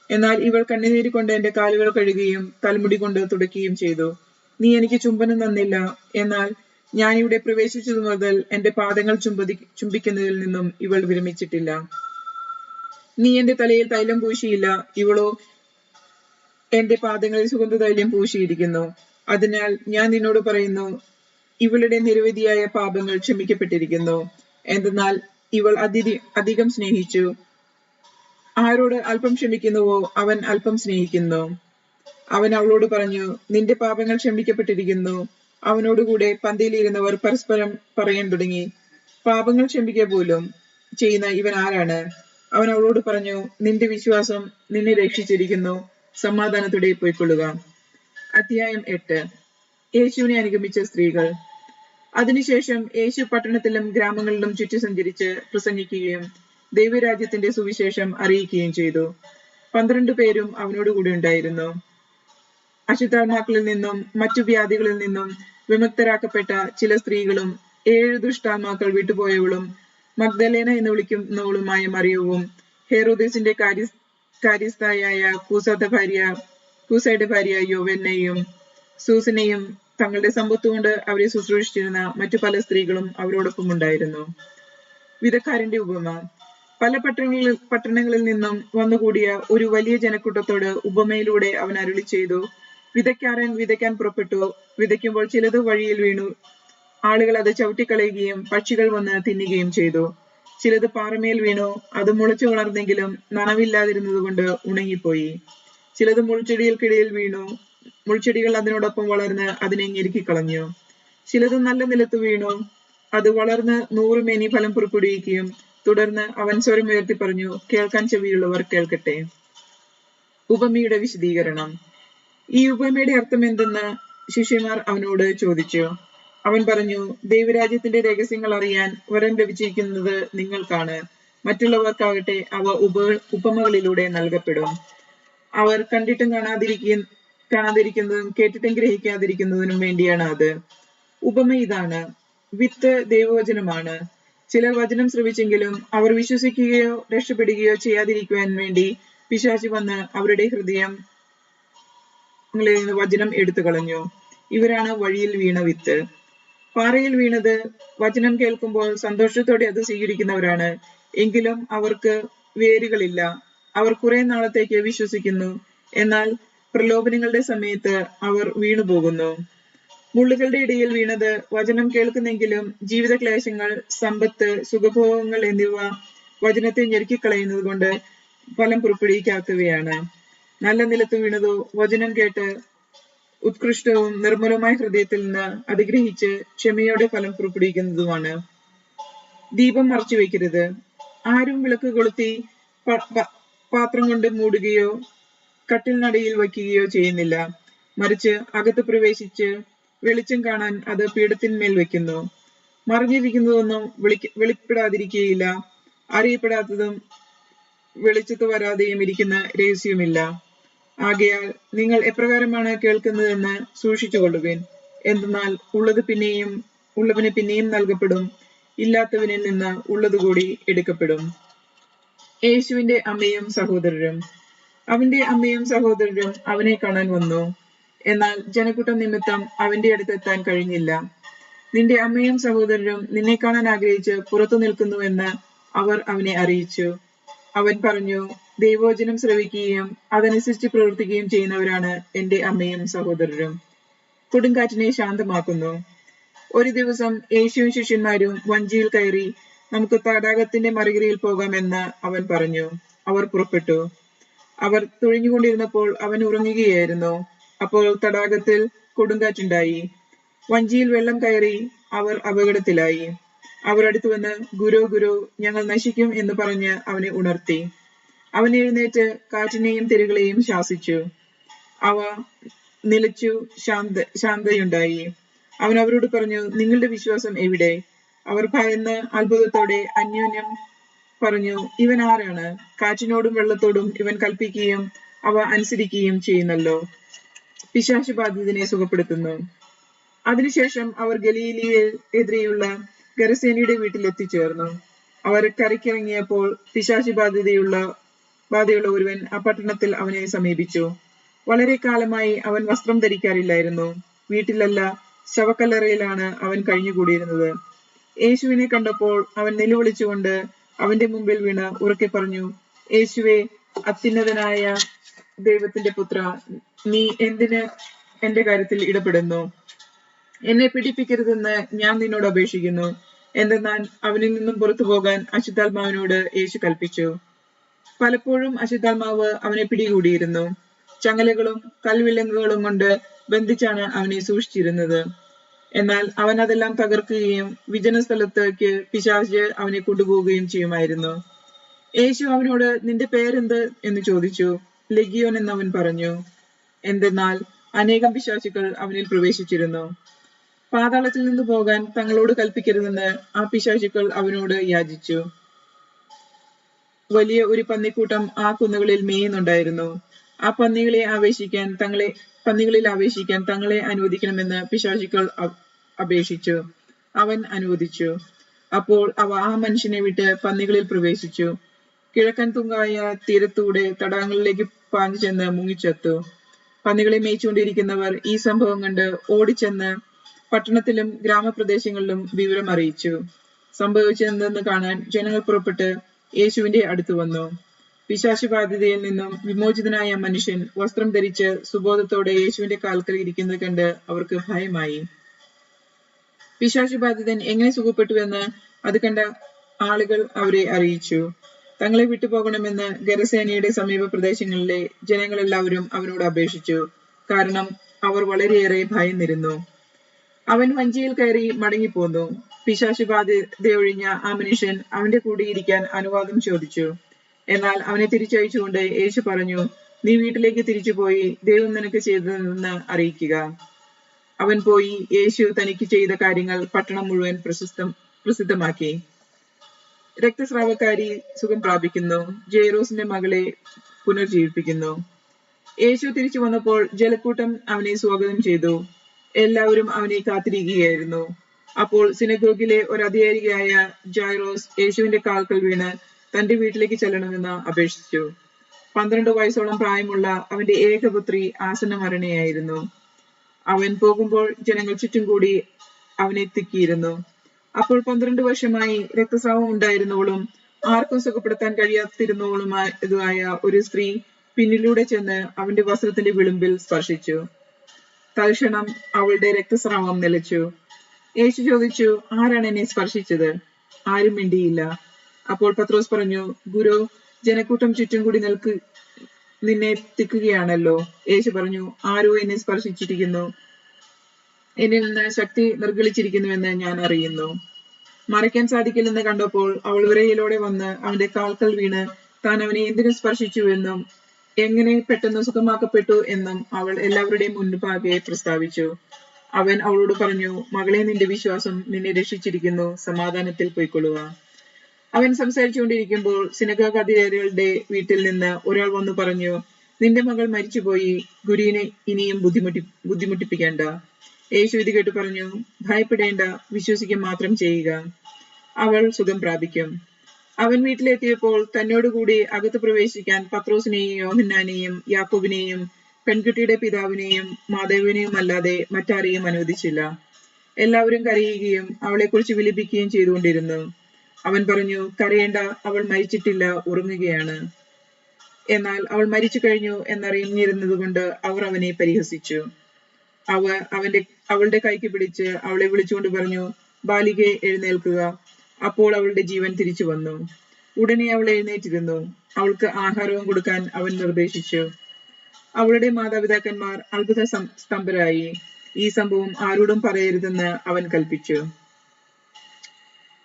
എന്നാൽ ഇവൾ കണ്ണുനീര് കൊണ്ട് എന്റെ കാലുകൾ കഴുകുകയും തലമുടി കൊണ്ട് തുടയ്ക്കുകയും ചെയ്തു. നീ എനിക്ക് ചുംബനം തന്നില്ല. എന്നാൽ ഞാൻ ഇവിടെ പ്രവേശിച്ചതു മുതൽ എന്റെ പാദങ്ങൾ ചുംബിക്കുന്നതിൽ നിന്നും ഇവൾ വിരമിച്ചിട്ടില്ല. നീ എന്റെ തലയിൽ തൈലം പൂശിയില്ല. ഇവളോ എന്റെ പാദങ്ങളിൽ സുഗന്ധതൈലം പൂശിയിരിക്കുന്നു. അതിനാൽ ഞാൻ നിന്നോട് പറയുന്നു, ഇവളുടെ നിരവധിയായ പാപങ്ങൾ ക്ഷമിക്കപ്പെട്ടിരിക്കുന്നു. എന്തെന്നാൽ ഇവൾ അധികം സ്നേഹിച്ചു. ആരോട് അല്പം ക്ഷമിക്കുന്നുവോ അവൻ അല്പം സ്നേഹിക്കുന്നു. അവൻ അവളോട് പറഞ്ഞു, നിന്റെ പാപങ്ങൾ ക്ഷമിക്കപ്പെട്ടിരിക്കുന്നു. അവനോടുകൂടെ പന്തിയിലിരുന്നവർ പരസ്പരം പറയാൻ തുടങ്ങി, പാപങ്ങൾ ക്ഷമിക്കുക പോലും ചെയ്യുന്ന ഇവൻ ആരാണ്? അവൻ അവളോട് പറഞ്ഞു, നിന്റെ വിശ്വാസം നിന്നെ രക്ഷിച്ചിരിക്കുന്നു. സമാധാനത്തോടെ പോയിക്കൊള്ളുക. അധ്യായം 8. യേശുവിനെ അനുഗമിച്ച സ്ത്രീകൾ. അതിനുശേഷം യേശു പട്ടണത്തിലും ഗ്രാമങ്ങളിലും ചുറ്റി സഞ്ചരിച്ച് പ്രസംഗിക്കുകയും ദൈവരാജ്യത്തിന്റെ സുവിശേഷം അറിയിക്കുകയും ചെയ്തു. 12 പേരും അവനോടുകൂടി ഉണ്ടായിരുന്നു. അശുദ്ധാത്മാക്കളിൽ നിന്നും മറ്റു വ്യാധികളിൽ നിന്നും വിമുക്തരാക്കപ്പെട്ട ചില സ്ത്രീകളും 7 ദുഷ്ടാത്മാക്കൾ വിട്ടുപോയവളും മഗ്ദലേന എന്ന് വിളിക്കുന്നവളുമായ മറിയവും ഹെറോദേസിന്റെ കാര്യസ്ഥായായ കൂസയുടെ ഭാര്യ യോവന്നയും സൂസനയും തങ്ങളുടെ സമ്പത്തുകൊണ്ട് അവരെ ശുശ്രൂഷിച്ചിരുന്ന മറ്റു പല സ്ത്രീകളും അവരോടൊപ്പം ഉണ്ടായിരുന്നു. വിധക്കാരന്റെ ഉപമ. പല പട്ടണങ്ങളിൽ നിന്നും വന്നുകൂടിയ ഒരു വലിയ ജനക്കൂട്ടത്തോട് ഉപമയിലൂടെ അവൻ അരുളി ചെയ്തു. വിതയ്ക്കാരൻ വിതയ്ക്കാൻ പുറപ്പെട്ടു. വിതയ്ക്കുമ്പോൾ ചിലത് വഴിയിൽ വീണു. ആളുകൾ അത് ചവിട്ടിക്കളയുകയും പക്ഷികൾ വന്ന് തിന്നുകയും ചെയ്തു. ചിലത് പാറമേൽ വീണു. അത് മുളച്ചു വളർന്നെങ്കിലും നനവില്ലാതിരുന്നത് കൊണ്ട് ഉണങ്ങിപ്പോയി. ചിലത് മുൾച്ചെടികൾക്കിടയിൽ വീണു. മുൾച്ചെടികൾ അതിനോടൊപ്പം വളർന്ന് അതിനെ ഞെരുക്കിക്കളഞ്ഞു. ചിലത് നല്ല നിലത്ത് വീണു. അത് വളർന്ന് 100 മേനി ഫലം പുറപ്പെടുവിക്കുകയും തുടർന്ന് അവൻ സ്വരം ഉയർത്തി പറഞ്ഞു, കേൾക്കാൻ ചെവിയുള്ളവർ കേൾക്കട്ടെ. ഉപമയുടെ വിശദീകരണം. ഈ ഉപമയുടെ അർത്ഥം എന്തെന്ന് ശിഷ്യന്മാർ അവനോട് ചോദിച്ചു. അവൻ പറഞ്ഞു, ദൈവരാജ്യത്തിന്റെ രഹസ്യങ്ങൾ അറിയാൻ വരം ലഭിച്ചിരിക്കുന്നത് നിങ്ങൾക്കാണ്. മറ്റുള്ളവർക്കാകട്ടെ അവ ഉപമകളിലൂടെ നൽകപ്പെടും. അവർ കണ്ടിട്ടും കാണാതിരിക്കുന്നതും കേട്ടിട്ടും ഗ്രഹിക്കാതിരിക്കുന്നതിനും വേണ്ടിയാണ് അത്. ഉപമ ഇതാണ്. വിത്ത് ദൈവവചനമാണ്. ചിലർ വചനം ശ്രവിച്ചെങ്കിലും അവർ വിശ്വസിക്കുകയോ രക്ഷപ്പെടുകയോ ചെയ്യാതിരിക്കുവാൻ വേണ്ടി പിശാച് വന്ന് അവരുടെ ഹൃദയങ്ങളിൽ നിന്ന് വചനം എടുത്തു കളഞ്ഞു. ഇവരാണ് വഴിയിൽ വീണ വിത്ത്. പാറയിൽ വീണത് വചനം കേൾക്കുമ്പോൾ സന്തോഷത്തോടെ അത് സ്വീകരിക്കുന്നവരാണ്. എങ്കിലും അവർക്ക് വേരുകളില്ല. അവർ കുറെ നാളത്തേക്ക് വിശ്വസിക്കുന്നു. എന്നാൽ പ്രലോഭനങ്ങളുടെ സമയത്ത് അവർ വീണുപോകുന്നു. മുള്ളുകളുടെ ഇടയിൽ വീണത് വചനം കേൾക്കുന്നെങ്കിലും ജീവിത ക്ലേശങ്ങൾ, സമ്പത്ത്, സുഖഭോഗങ്ങൾ എന്നിവ വചനത്തെ ഞെരുക്കിക്കളയുന്നത് കൊണ്ട് ഫലം പുറപ്പെടുവിക്കാത്തവയാണ്. നല്ല നിലത്ത് വീണതോ വചനം കേട്ട് ഉത്കൃഷ്ടവും നിർമ്മലവുമായ ഹൃദയത്തിൽ നിന്ന് അതിഗ്രഹിച്ച് ക്ഷമയോടെ ഫലം പുറപ്പെടുവിക്കുന്നതുമാണ്. ദീപം മറച്ചു വെക്കരുത്. ആരും വിളക്ക് കൊളുത്തി പാത്രം കൊണ്ട് മൂടുകയോ കട്ടിൽ നടയിൽ വയ്ക്കുകയോ ചെയ്യുന്നില്ല. മറിച്ച് അകത്ത് പ്രവേശിച്ച് വെളിച്ചം കാണാൻ അത് പീഠത്തിന്മേൽ വെക്കുന്നു. മറിഞ്ഞിരിക്കുന്നതൊന്നും വെളിപ്പെടാതിരിക്കുകയില്ല. അറിയപ്പെടാത്തതും വെളിച്ചത്ത് വരാതെയും ഇരിക്കുന്ന രഹസ്യവുമില്ല. ആകയാൽ നിങ്ങൾ എപ്രകാരമാണ് കേൾക്കുന്നതെന്ന് സൂക്ഷിച്ചുകൊള്ളുവിൻ. എന്തെന്നാൽ ഉള്ളവന് പിന്നെയും നൽകപ്പെടും, ഇല്ലാത്തവനിൽ നിന്ന് ഉള്ളതുകൂടി എടുക്കപ്പെടും. യേശുവിന്റെ അമ്മയും സഹോദരരും. അവന്റെ അമ്മയും സഹോദരരും അവനെ കാണാൻ വന്നു. എന്നാൽ ജനക്കൂട്ടം നിമിത്തം അവന്റെ അടുത്തെത്താൻ കഴിഞ്ഞില്ല. നിന്റെ അമ്മയും സഹോദരരും നിന്നെ കാണാൻ ആഗ്രഹിച്ച് പുറത്തു നിൽക്കുന്നുവെന്ന് അവർ അവനെ അറിയിച്ചു. അവൻ പറഞ്ഞു, ദൈവവചനം ശ്രവിക്കുകയും അതനുസരിച്ച് പ്രവർത്തിക്കുകയും ചെയ്യുന്നവരാണ് എന്റെ അമ്മയും സഹോദരരും. കൊടുങ്കാറ്റിനെ ശാന്തമാക്കുന്നു. ഒരു ദിവസം യേശുവും ശിഷ്യന്മാരും വഞ്ചിയിൽ കയറി നമുക്ക് തടാകത്തിന്റെ മറുകരയിൽ പോകാമെന്ന് അവൻ പറഞ്ഞു. അവർ പുറപ്പെട്ടു. അവർ തുഴഞ്ഞുകൊണ്ടിരുന്നപ്പോൾ അവൻ ഉറങ്ങുകയായിരുന്നു. അപ്പോൾ തടാകത്തിൽ കൊടുങ്കാറ്റുണ്ടായി. വഞ്ചിയിൽ വെള്ളം കയറി അവർ അപകടത്തിലായി. അവർ അടുത്തു വന്ന്, ഗുരു ഗുരു, ഞങ്ങൾ നശിക്കും എന്ന് പറഞ്ഞ് അവനെ ഉണർത്തി. അവൻ എഴുന്നേറ്റ് കാറ്റിനെയും തിരകളെയും ശാസിച്ചു. അവ നിലച്ചു, ശാന്തയുണ്ടായി. അവൻ അവരോട് പറഞ്ഞു, നിങ്ങളുടെ വിശ്വാസം എവിടെ? അവർ ഭയന്ന് അത്ഭുതത്തോടെ അന്യോന്യം പറഞ്ഞു, ഇവൻ ആരാണ്? കാറ്റിനോടും വെള്ളത്തോടും ഇവൻ കൽപ്പിക്കുകയും അവ അനുസരിക്കുകയും ചെയ്യുന്നല്ലോ. പിശാച് ബാധിതനെ സുഖപ്പെടുത്തുന്നു. അതിനുശേഷം അവർ ഗലീലയിൽ എതിരെയുള്ള ഗരസേനയുടെ വീട്ടിൽ എത്തിച്ചേർന്നു. അവർ കരയ്ക്കിറങ്ങിയപ്പോൾ പിശാച് ബാധയുള്ള ഒരുവൻ ആ പട്ടണത്തിൽ അവനെ സമീപിച്ചു. വളരെ കാലമായി അവൻ വസ്ത്രം ധരിക്കാറില്ലായിരുന്നു. വീട്ടിലല്ല, ശവക്കല്ലറയിലാണ് അവൻ കഴിഞ്ഞുകൂടിയിരുന്നത്. യേശുവിനെ കണ്ടപ്പോൾ അവൻ നിലവിളിച്ചുകൊണ്ട് അവന്റെ മുമ്പിൽ വീണ് ഉറക്കെ പറഞ്ഞു, യേശുവേ, അത്യുന്നതനായ ദൈവത്തിന്റെ പുത്ര, നീ എന്തിന് എന്റെ കാര്യത്തിൽ ഇടപെടുന്നു? എന്നെ പീഡിപ്പിക്കരുതെന്ന് ഞാൻ നിന്നോട് അപേക്ഷിക്കുന്നു. എന്തെന്നാൽ അവനിൽ നിന്നും പുറത്തു പോകാൻ അശുദ്ധാത്മാവിനോട് യേശു കൽപ്പിച്ചു. പലപ്പോഴും അശുദ്ധാത്മാവ് അവനെ പിടികൂടിയിരുന്നു. ചങ്ങലകളും കൽവിലങ്ങുകളും കൊണ്ട് ബന്ധിച്ചാണ് അവനെ സൂക്ഷിച്ചിരുന്നത്. എന്നാൽ അവൻ അതെല്ലാം തകർക്കുകയും വിജന സ്ഥലത്തേക്ക് പിശാച് അവനെ കൊണ്ടുപോവുകയും ചെയ്യുമായിരുന്നു. യേശു അവനോട്, നിന്റെ പേരെന്ത് എന്ന് ചോദിച്ചു. ലെഗിയോൻ എന്നവൻ പറഞ്ഞു. എന്തെന്നാൽ അനേകം പിശാചുക്കൾ അവനിൽ പ്രവേശിച്ചിരുന്നു. പാതാളത്തിൽ നിന്ന് പോകാൻ തങ്ങളോട് കൽപ്പിക്കരുതെന്ന് ആ പിശാചുക്കൾ അവനോട് യാചിച്ചു. വലിയ ഒരു പന്നിക്കൂട്ടം ആ കുന്നുകളിൽ മേയുന്നുണ്ടായിരുന്നു. ആ പന്നികളിൽ ആവേശിക്കാൻ തങ്ങളെ അനുവദിക്കണമെന്ന് പിശാചുക്കൾ അപേക്ഷിച്ചു. അവൻ അനുവദിച്ചു. അപ്പോൾ അവ ആ മനുഷ്യനെ വിട്ട് പന്നികളിൽ പ്രവേശിച്ചു. കിഴക്കൻ തുങ്കായ തീരത്തൂടെ തടാകങ്ങളിലേക്ക് പാഞ്ഞു ചെന്ന് മുങ്ങിച്ചെത്തു. പന്നികളെ മേയിച്ചുകൊണ്ടിരിക്കുന്നവർ ഈ സംഭവം കണ്ട് ഓടിച്ചെന്ന് പട്ടണത്തിലും ഗ്രാമപ്രദേശങ്ങളിലും വിവരം അറിയിച്ചു. സംഭവിച്ചതെന്തെന്ന് കാണാൻ ജനങ്ങൾ പുറപ്പെട്ട് യേശുവിന്റെ അടുത്ത് വന്നു. പിശാച് ബാധിതയിൽ നിന്നും വിമോചിതനായ മനുഷ്യൻ വസ്ത്രം ധരിച്ച് സുബോധത്തോടെ യേശുവിന്റെ കാൽക്കൽ ഇരിക്കുന്നത് കണ്ട് അവർക്ക് ഭയമായി. പിശാച് ബാധിതൻ എങ്ങനെ സുഖപ്പെട്ടുവെന്ന് അത് കണ്ട ആളുകൾ അവരെ അറിയിച്ചു. തങ്ങളെ വിട്ടുപോകണമെന്ന് ഗെരസേനയുടെ സമീപ പ്രദേശങ്ങളിലെ ജനങ്ങളെല്ലാവരും അവനോട് അപേക്ഷിച്ചു. കാരണം അവർ വളരെയേറെ ഭയന്നിരുന്നു. അവൻ വഞ്ചിയിൽ കയറി മടങ്ങിപ്പോന്നു. പിശാച് ബാധയൊഴിഞ്ഞ ആ മനുഷ്യൻ അവന്റെ കൂടെ ഇരിക്കാൻ അനുവാദം ചോദിച്ചു. എന്നാൽ അവനെ തിരിച്ചയച്ചുകൊണ്ട് യേശു പറഞ്ഞു, നീ വീട്ടിലേക്ക് തിരിച്ചുപോയി ദൈവം നിനക്ക് ചെയ്തതെന്ന് അറിയിക്കുക. അവൻ പോയി യേശു തനിക്ക് ചെയ്ത കാര്യങ്ങൾ പട്ടണം മുഴുവൻ പ്രസിദ്ധമാക്കി. രക്തസ്രാവക്കാരി സുഖം പ്രാപിക്കുന്നു. ജെയ്റോസിന്റെ മകളെ പുനർജീവിപ്പിക്കുന്നു. യേശു തിരിച്ചു വന്നപ്പോൾ ജനക്കൂട്ടം അവനെ സ്വാഗതം ചെയ്തു. എല്ലാവരും അവനെ കാത്തിരിക്കുകയായിരുന്നു. അപ്പോൾ സിനഗോഗിലെ ഒരു അധികാരിയായ ജൈറോസ് യേശുവിന്റെ കാൽക്കൽ വീണ് തന്റെ വീട്ടിലേക്ക് ചെല്ലണമെന്ന് അപേക്ഷിച്ചു. 12 വയസ്സോളം പ്രായമുള്ള അവന്റെ ഏകപുത്രി ആസന്ന മരണയായിരുന്നു. അവൻ പോകുമ്പോൾ ജനങ്ങൾ ചുറ്റും കൂടി അവനെ തിക്കിയിരുന്നു. അപ്പോൾ 12 വർഷമായി രക്തസ്രാവം ഉണ്ടായിരുന്നവളും ആർക്കും സുഖപ്പെടുത്താൻ കഴിയാതിരുന്നവളുമായ ഒരു സ്ത്രീ പിന്നിലൂടെ ചെന്ന് അവന്റെ വസ്ത്രത്തിന്റെ വിളുമ്പിൽ സ്പർശിച്ചു. തൽക്ഷണം അവളുടെ രക്തസ്രാവം നിലച്ചു. യേശു ചോദിച്ചു, ആരാണ് എന്നെ സ്പർശിച്ചത്? ആരും മിണ്ടിയില്ല. അപ്പോൾ പത്രോസ് പറഞ്ഞു, ഗുരു, ജനക്കൂട്ടം ചുറ്റും കൂടി നിന്നെ തിക്കുകയാണല്ലോ. യേശു പറഞ്ഞു, ആരോ എന്നെ സ്പർശിച്ചിരിക്കുന്നു. എന്നിൽ നിന്ന് ശക്തി നിർഗളിച്ചിരിക്കുന്നുവെന്ന് ഞാൻ അറിയുന്നു. മറയ്ക്കാൻ സാധിക്കില്ലെന്ന് കണ്ടപ്പോൾ അവൾ വിറയലോടെ വന്ന് അവന്റെ കാൽക്കൽ വീണ് താൻ അവനെ എന്തിനു സ്പർശിച്ചുവെന്നും എങ്ങനെ പെട്ടെന്ന് സുഖമാക്കപ്പെട്ടു എന്നും അവൾ എല്ലാവരുടെയും മുൻപാകെ പ്രസ്താവിച്ചു. അവൻ അവളോട് പറഞ്ഞു, മകളെ, നിന്റെ വിശ്വാസം നിന്നെ രക്ഷിച്ചിരിക്കുന്നു. സമാധാനത്തിൽ പൊയ്ക്കൊള്ളുക. അവൻ സംസാരിച്ചുകൊണ്ടിരിക്കുമ്പോൾ സിനഗോഗ് അധികാരികളുടെ വീട്ടിൽ നിന്ന് ഒരാൾ വന്നു പറഞ്ഞു, നിന്റെ മകൾ മരിച്ചുപോയി. ഗുരുവിനെ ഇനിയും ബുദ്ധിമുട്ടിപ്പിക്കേണ്ട. യേശു ഇത് കേട്ട് പറഞ്ഞു, ഭയപ്പെടേണ്ട, വിശ്വസിക്കുക മാത്രം ചെയ്യുക. അവൾ സുഖം പ്രാപിക്കും. അവൻ വീട്ടിലെത്തിയപ്പോൾ തന്നോടുകൂടി അകത്ത് പ്രവേശിക്കാൻ പത്രോസിനെയും യോഹന്നാനെയും യാക്കോബിനെയും പെൺകുട്ടിയുടെ പിതാവിനെയും മാതാവിനെയും അല്ലാതെ മറ്റാരെയും അനുവദിച്ചില്ല. എല്ലാവരും കരയുകയും അവളെക്കുറിച്ച് വിലപിക്കുകയും ചെയ്തുകൊണ്ടിരുന്നു. അവൻ പറഞ്ഞു, കരയേണ്ട, അവൾ മരിച്ചിട്ടില്ല, ഉറങ്ങുകയാണ്. എന്നാൽ അവൾ മരിച്ചു കഴിഞ്ഞു എന്നറിഞ്ഞിരുന്നതുകൊണ്ട് അവർ അവനെ പരിഹസിച്ചു. അവളുടെ കൈക്ക് പിടിച്ച് അവളെ വിളിച്ചുകൊണ്ട് പറഞ്ഞു, ബാലികെ, എഴുന്നേൽക്കുക. അപ്പോൾ അവളുടെ ജീവൻ തിരിച്ചു വന്നു. ഉടനെ അവൾ എഴുന്നേറ്റിരുന്നു. അവൾക്ക് ആഹാരവും കൊടുക്കാൻ അവൻ നിർദ്ദേശിച്ചു. അവളുടെ മാതാപിതാക്കന്മാർ അത്ഭുത സ്തംഭരായി. ഈ സംഭവം ആരോടും പറയരുതെന്ന് അവൻ കൽപ്പിച്ചു.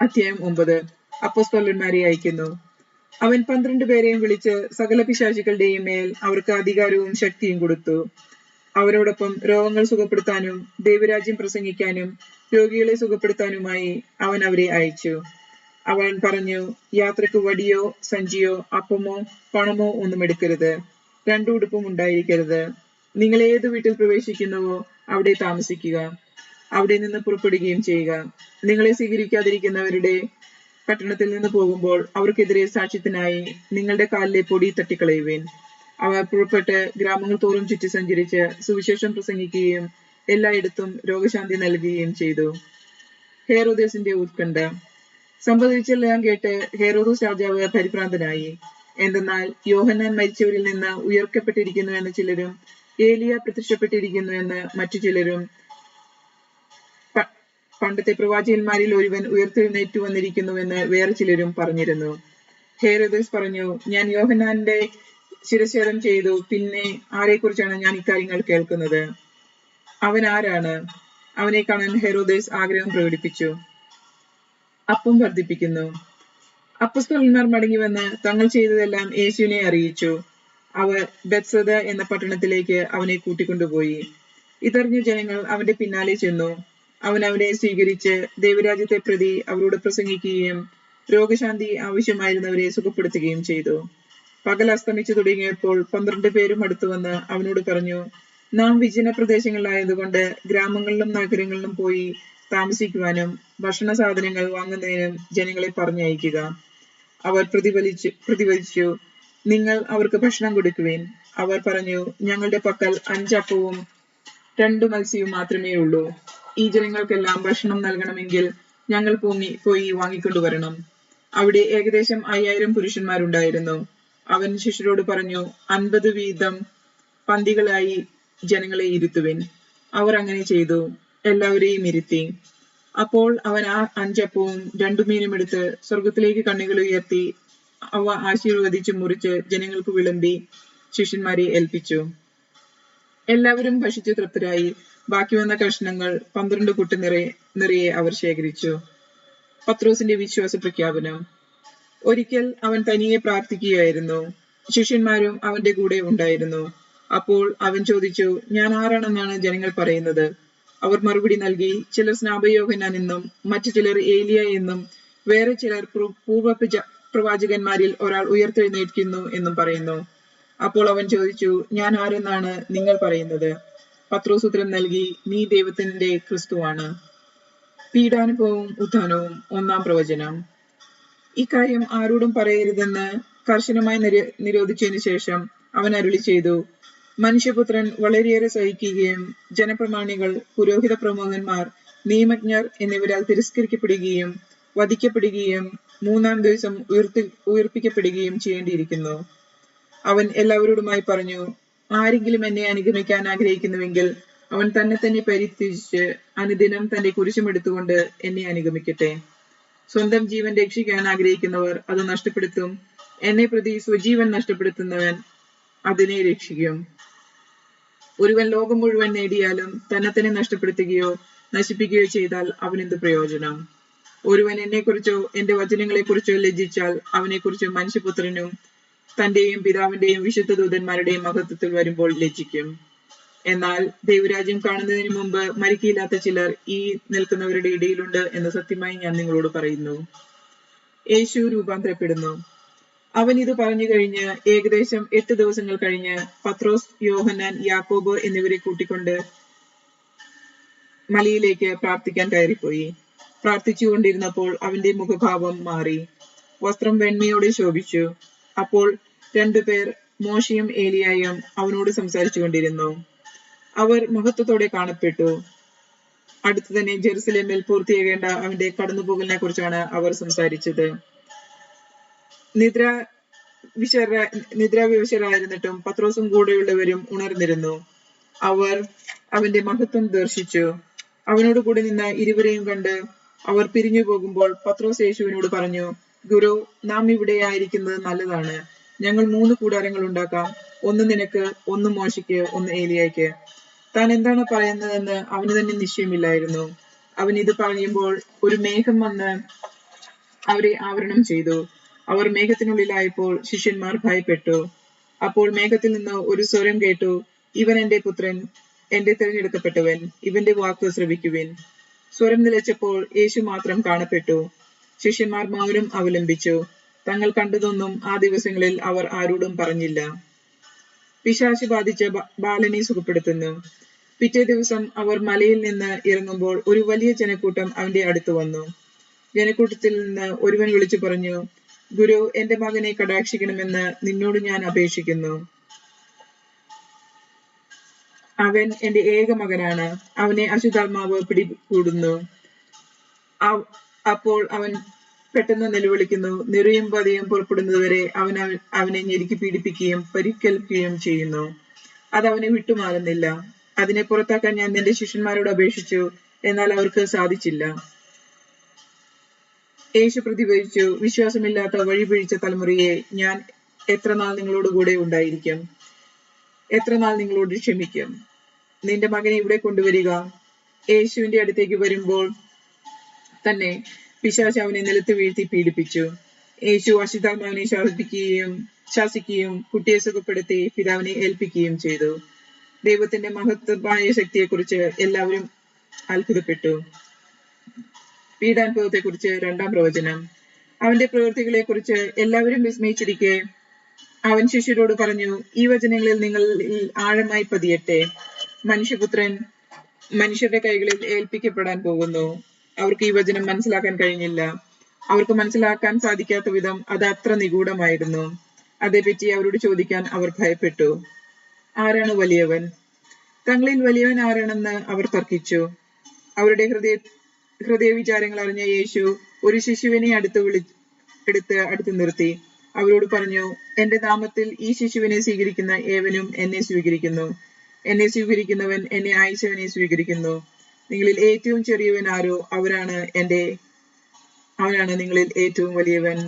അധ്യായം 9. അപ്പോസ്തലന്മാരെ അയക്കുന്നു. അവൻ 12 പേരെയും വിളിച്ച് സകല പിശാചുക്കളുടെയും മേൽ അവർക്ക് അധികാരവും ശക്തിയും കൊടുത്തു. അവരോടൊപ്പം രോഗങ്ങൾ സുഖപ്പെടുത്താനും ദൈവരാജ്യം പ്രസംഗിക്കാനും രോഗികളെ സുഖപ്പെടുത്താനുമായി അവൻ അവരെ അയച്ചു. അവൻ പറഞ്ഞു, യാത്രക്ക് വടിയോ സഞ്ചിയോ അപ്പമോ പണമോ ഒന്നും എടുക്കരുത്. 2 ഉടുപ്പും ഉണ്ടായിരിക്കരുത്. നിങ്ങൾ ഏത് വീട്ടിൽ പ്രവേശിക്കുന്നുവോ അവിടെ താമസിക്കുക. അവിടെ നിന്ന് പുറപ്പെടുകയും ചെയ്യുക. നിങ്ങളെ സ്വീകരിക്കാതിരിക്കുന്നവരുടെ പട്ടണത്തിൽ നിന്ന് പോകുമ്പോൾ അവർക്കെതിരെ സാക്ഷ്യത്തിനായി നിങ്ങളുടെ കാലിലെ പൊടി തട്ടിക്കളയുവേൻ. അവർ പുറപ്പെട്ട് ഗ്രാമങ്ങൾ തോറും ചുറ്റി സഞ്ചരിച്ച് സുവിശേഷം പ്രസംഗിക്കുകയും എല്ലായിടത്തും രോഗശാന്തി നൽകുകയും ചെയ്തു. ഹേറോദേസിന്റെ ഉത്കണ്ഠ. സംഭവിച്ചെല്ലാം കേട്ട് ഹേറോദോസ് രാജാവ് പരിഭ്രാന്തനായി. എന്തെന്നാൽ യോഹന്നാൻ മരിച്ചവരിൽ നിന്ന് ഉയർക്കപ്പെട്ടിരിക്കുന്നു എന്ന് ചിലരും ഏലിയ പ്രത്യക്ഷപ്പെട്ടിരിക്കുന്നു എന്ന് മറ്റു ചിലരും പണ്ടത്തെ പ്രവാചകന്മാരിൽ ഒരുവൻ ഉയർത്തെഴുന്നേറ്റു വന്നിരിക്കുന്നുവെന്ന് വേറെ ചിലരും പറഞ്ഞിരുന്നു. ഹേറോദേസ് പറഞ്ഞു, ഞാൻ യോഹന്നാന്റെ ശിരച്ഛേദം ചെയ്തു. പിന്നെ ആരെക്കുറിച്ചാണ് ഞാൻ ഇക്കാര്യങ്ങൾ കേൾക്കുന്നത്? അവൻ ആരാണ്? അവനെ കാണാൻ ഹെരോദേസ് ആഗ്രഹം പ്രകടിപ്പിച്ചു. അപ്പം വർദ്ധിപ്പിക്കുന്നു. അപ്പോസ്തലന്മാർ മടങ്ങിവന്ന് തങ്ങൾ ചെയ്തതെല്ലാം യേശുവിനെ അറിയിച്ചു. അവർ ബെത്സദ എന്ന പട്ടണത്തിലേക്ക് അവനെ കൂട്ടിക്കൊണ്ടുപോയി. ഇതറിഞ്ഞ ജനങ്ങൾ അവന്റെ പിന്നാലെ ചെന്നു. അവൻ അവനെ സ്വീകരിച്ച് ദൈവരാജ്യത്തെ പ്രതി അവരോട് പ്രസംഗിക്കുകയും രോഗശാന്തി ആവശ്യമായിരുന്നവരെ സുഖപ്പെടുത്തുകയും ചെയ്തു. പകൽ അസ്തമിച്ചു തുടങ്ങിയപ്പോൾ 12 പേരും അടുത്തു വന്ന് അവനോട് പറഞ്ഞു, നാം വിജന പ്രദേശങ്ങളിലായതുകൊണ്ട് ഗ്രാമങ്ങളിലും നഗരങ്ങളിലും പോയി താമസിക്കുവാനും ഭക്ഷണ സാധനങ്ങൾ വാങ്ങുന്നതിനും ജനങ്ങളെ പറഞ്ഞയക്കുക. അവർ പ്രതിവദിച്ചു, നിങ്ങൾ അവർക്ക് ഭക്ഷണം കൊടുക്കുവിൻ. അവർ പറഞ്ഞു, ഞങ്ങളുടെ പക്കൽ 5 അപ്പവും 2 മത്സ്യവും മാത്രമേ ഉള്ളൂ. ഈ ജനങ്ങൾക്കെല്ലാം ഭക്ഷണം നൽകണമെങ്കിൽ ഞങ്ങൾ പോയി വാങ്ങിക്കൊണ്ടുവരണം. അവിടെ ഏകദേശം 5000 പുരുഷന്മാരുണ്ടായിരുന്നു. അവൻ ശിഷ്യരോട് പറഞ്ഞു, 50 വീതം പന്തികളായി ജനങ്ങളെ ഇരുത്തുവിൻ. അവർ അങ്ങനെ ചെയ്തു, എല്ലാവരെയും ഇരുത്തി. അപ്പോൾ അവൻ ആ 5 അപ്പവും 2 മീനും എടുത്ത് സ്വർഗത്തിലേക്ക് കണ്ണുകൾ ഉയർത്തി അവ ആശീർവദിച്ച് മുറിച്ച് ജനങ്ങൾക്ക് വിളമ്പി ശിഷ്യന്മാരെ ഏൽപ്പിച്ചു. എല്ലാവരും ഭക്ഷിച്ചു തൃപ്തരായി. ബാക്കി വന്ന കഷ്ണങ്ങൾ 12 കുട്ട നിറയെ അവർ ശേഖരിച്ചു. പത്രോസിന്റെ വിശ്വാസ പ്രഖ്യാപനം. ഒരിക്കൽ അവൻ തനിയെ പ്രാർത്ഥിക്കുകയായിരുന്നു. ശിഷ്യന്മാരും അവന്റെ കൂടെ ഉണ്ടായിരുന്നു. അപ്പോൾ അവൻ ചോദിച്ചു, ഞാൻ ആരാണെന്നാണ് ജനങ്ങൾ പറയുന്നത്? അവർ മറുപടി നൽകി, ചിലർ സ്നാപകയോഹന്നാൻ എന്നും മറ്റു ചിലർ ഏലിയ എന്നും വേറെ ചിലർ പൂർവ്വ പ്രവാചകന്മാരിൽ ഒരാൾ ഉയർത്തെഴുന്നേൽക്കുന്നു എന്നും പറയുന്നു. അപ്പോൾ അവൻ ചോദിച്ചു, ഞാൻ ആരെന്നാണ് നിങ്ങൾ പറയുന്നത്? പത്രോസ് ഉത്തരം നൽകി, നീ ദൈവത്തിന്റെ ക്രിസ്തുവാണ്. പീഡാനുഭവവും ഉത്ഥാനവും 1-ാം പ്രവചനം. ഇക്കാര്യം ആരോടും പറയരുതെന്ന് കർശനമായി നിരോധിച്ചതിനു ശേഷം അവൻ അരുളി ചെയ്തു, മനുഷ്യപുത്രൻ വളരെയേറെ സഹിക്കുകയും ജനപ്രമാണികൾ, പുരോഹിത പ്രമുഖന്മാർ, നിയമജ്ഞർ എന്നിവരാൽ തിരസ്കരിക്കപ്പെടുകയും വധിക്കപ്പെടുകയും 3-ാം ദിവസം ഉയർപ്പിക്കപ്പെടുകയും ചെയ്യേണ്ടിയിരിക്കുന്നു. അവൻ എല്ലാവരോടുമായി പറഞ്ഞു, ആരെങ്കിലും എന്നെ അനുഗമിക്കാൻ ആഗ്രഹിക്കുന്നുവെങ്കിൽ അവൻ തന്നെ പരിത്യജിച്ച് അനുദിനം തന്റെ കുരിശുമെടുത്തുകൊണ്ട് എന്നെ അനുഗമിക്കട്ടെ. സ്വന്തം ജീവൻ രക്ഷിക്കാൻ ആഗ്രഹിക്കുന്നവർ അത് നഷ്ടപ്പെടുത്തും. എന്നെ പ്രതി സ്വജീവൻ നഷ്ടപ്പെടുത്തുന്നവൻ അതിനെ രക്ഷിക്കും. ഒരുവൻ ലോകം മുഴുവൻ നേടിയാലും തന്നെ നഷ്ടപ്പെടുത്തുകയോ നശിപ്പിക്കുകയോ ചെയ്താൽ അവനെന്ത് പ്രയോജനം? ഒരുവൻ എന്നെക്കുറിച്ചോ എന്റെ വചനങ്ങളെക്കുറിച്ചോ ലജ്ജിച്ചാൽ അവനെക്കുറിച്ച് മനുഷ്യപുത്രനും തന്റെയും പിതാവിന്റെയും വിശുദ്ധ ദൂതന്മാരുടെയും മഹത്വത്തിൽ വരുമ്പോൾ ലജ്ജിക്കും. എന്നാൽ ദൈവരാജ്യം കാണുന്നതിന് മുമ്പ് മരിക്കയില്ലാത്ത ചിലർ ഈ നിൽക്കുന്നവരുടെ ഇടയിലുണ്ട് എന്ന് സത്യമായി ഞാൻ നിങ്ങളോട് പറയുന്നു. യേശു രൂപാന്തരപ്പെടുന്നു. അവൻ ഇത് പറഞ്ഞു കഴിഞ്ഞ് ഏകദേശം 8 ദിവസങ്ങൾ കഴിഞ്ഞ് പത്രോസ്, യോഹന്നാൻ, യാക്കോബ് എന്നിവരെ കൂട്ടിക്കൊണ്ട് മലയിലേക്ക് പ്രാർത്ഥിക്കാൻ കയറിപ്പോയി. പ്രാർത്ഥിച്ചുകൊണ്ടിരുന്നപ്പോൾ അവന്റെ മുഖഭാവം മാറി, വസ്ത്രം വെണ്മയോടെ ശോഭിച്ചു. അപ്പോൾ 2 പേർ, മോശയും ഏലിയായും അവനോട് സംസാരിച്ചു കൊണ്ടിരുന്നു. അവർ മഹത്വത്തോടെ കാണപ്പെട്ടു. അടുത്തു തന്നെ ജെറുസലേമിൽ പൂർത്തിയാകേണ്ട അവന്റെ കടന്നുപോകലിനെ കുറിച്ചാണ് അവർ സംസാരിച്ചത്. നിദ്രാവിവശരായിരുന്നിട്ടും പത്രോസും കൂടെയുള്ളവരും ഉണർന്നിരുന്നു. അവർ അവന്റെ മഹത്വം ദർശിച്ചു. അവനോട് കൂടെ നിന്ന ഇരുവരെയും കണ്ട് അവർ പിരിഞ്ഞു പോകുമ്പോൾ പത്രോസ് യേശുവിനോട് പറഞ്ഞു, ഗുരു, നാം ഇവിടെ ആയിരിക്കുന്നത് നല്ലതാണ്. ഞങ്ങൾ 3 കൂടാരങ്ങൾ ഉണ്ടാക്കാം. ഒന്ന് നിനക്ക്, ഒന്ന് മോശയ്ക്ക്, ഒന്ന് ഏലിയായ്ക്ക്. താൻ എന്താണ് പറയുന്നതെന്ന് അവന് തന്നെ നിശ്ചയമില്ലായിരുന്നു. അവൻ ഇത് പറയുമ്പോൾ ഒരു മേഘം വന്ന് അവരെ ആവരണം ചെയ്തു. അവർ മേഘത്തിനുള്ളിലായപ്പോൾ ശിഷ്യന്മാർ ഭയപ്പെട്ടു. അപ്പോൾ മേഘത്തിൽ നിന്ന് ഒരു സ്വരം കേട്ടു, ഇവൻ എന്റെ പുത്രൻ, എന്റെ തിരഞ്ഞെടുക്കപ്പെട്ടവൻ, ഇവന്റെ വാക്ക് ശ്രവിക്കുവിൻ. സ്വരം നിലച്ചപ്പോൾ യേശു മാത്രം കാണപ്പെട്ടു. ശിഷ്യന്മാർ മൗനം അവലംബിച്ചു. തങ്ങൾ കണ്ടതൊന്നും ആ ദിവസങ്ങളിൽ അവർ ആരോടും പറഞ്ഞില്ല. പിശാച് ബാധിച്ച ബാലനെ സുഖപ്പെടുത്തുന്നു. പിറ്റേ ദിവസം അവർ മലയിൽ നിന്ന് ഇറങ്ങുമ്പോൾ ഒരു വലിയ ജനക്കൂട്ടം അവന്റെ അടുത്ത് വന്നു. ജനക്കൂട്ടത്തിൽ നിന്ന് ഒരുവൻ വിളിച്ചു പറഞ്ഞു, ഗുരു, എന്റെ മകനെ കടാക്ഷിക്കണമെന്ന് നിന്നോട് ഞാൻ അപേക്ഷിക്കുന്നു. അവൻ എന്റെ ഏക മകനാണ്. അവനെ അശുദ്ധാത്മാവ് പിടികൂടുന്നു. അപ്പോൾ അവൻ പെട്ടെന്ന് നിലവിളിക്കുന്നു. നിറയും പതിയും പുറപ്പെടുന്നതുവരെ അവനെ ഞെരുക്കി പീഡിപ്പിക്കുകയും പരിക്കേൽക്കുകയും ചെയ്യുന്നു. അത് അവനെ വിട്ടുമാറുന്നില്ല. അതിനെ പുറത്താക്കാൻ ഞാൻ നിന്റെ ശിഷ്യന്മാരോട് അപേക്ഷിച്ചു, എന്നാൽ അവർക്ക് സാധിച്ചില്ല. യേശു പ്രതിവചിച്ചു, വിശ്വാസമില്ലാത്ത വഴിപിഴിച്ച തലമുറയെ, ഞാൻ എത്ര നാൾ നിങ്ങളോട് കൂടെ ഉണ്ടായിരിക്കും? എത്ര നാൾ നിങ്ങളോട് ക്ഷമിക്കും? നിന്റെ മകനെ ഇവിടെ കൊണ്ടുവരിക. യേശുവിന്റെ അടുത്തേക്ക് വരുമ്പോൾ തന്നെ പിശാച് അവനെ നിലത്ത് വീഴ്ത്തി പീഡിപ്പിച്ചു. യേശു അശുദ്ധാത്മാവിനെ ശാസിക്കുകയും കുട്ടിയെ സുഖപ്പെടുത്തി പിതാവിനെ ഏൽപ്പിക്കുകയും ചെയ്തു. ദൈവത്തിന്റെ മഹത്വമായ ശക്തിയെക്കുറിച്ച് എല്ലാവരും അത്ഭുതപ്പെട്ടു. പീഡാനുഭവത്തെക്കുറിച്ച് 2-ാം പ്രവചനം. അവന്റെ പ്രവൃത്തികളെക്കുറിച്ച് എല്ലാവരും വിസ്മയിച്ചിരിക്കെ അവൻ ശിഷ്യരോട് പറഞ്ഞു, ഈ വചനങ്ങളിൽ നിങ്ങളിൽ ആഴമായി പതിയട്ടെ. മനുഷ്യപുത്രൻ മനുഷ്യരുടെ കൈകളിൽ ഏൽപ്പിക്കപ്പെടാൻ പോകുന്നു. അവർക്ക് ഈ വചനം മനസ്സിലാക്കാൻ കഴിഞ്ഞില്ല. അവർക്ക് മനസ്സിലാക്കാൻ സാധിക്കാത്ത വിധം അത് അത്ര നിഗൂഢമായിരുന്നു. അതേപ്പറ്റി അവരോട് ചോദിക്കാൻ അവർ ഭയപ്പെട്ടു. ആരാണ് വലിയവൻ? തങ്ങളിൽ വലിയവൻ ആരാണെന്ന് അവർ തർക്കിച്ചു. അവരുടെ ഹൃദയവിചാരങ്ങൾ അറിഞ്ഞ യേശു ഒരു ശിശുവിനെ അടുത്ത് നിർത്തി അവരോട് പറഞ്ഞു, എന്റെ നാമത്തിൽ ഈ ശിശുവിനെ സ്വീകരിക്കുന്ന ഏവനും എന്നെ സ്വീകരിക്കുന്നു. എന്നെ സ്വീകരിക്കുന്നവൻ എന്നെ അയച്ചവനെ സ്വീകരിക്കുന്നു. നിങ്ങളിൽ ഏറ്റവും ചെറിയവൻ ആരോ അവനാണ് നിങ്ങളിൽ ഏറ്റവും വലിയവൻ.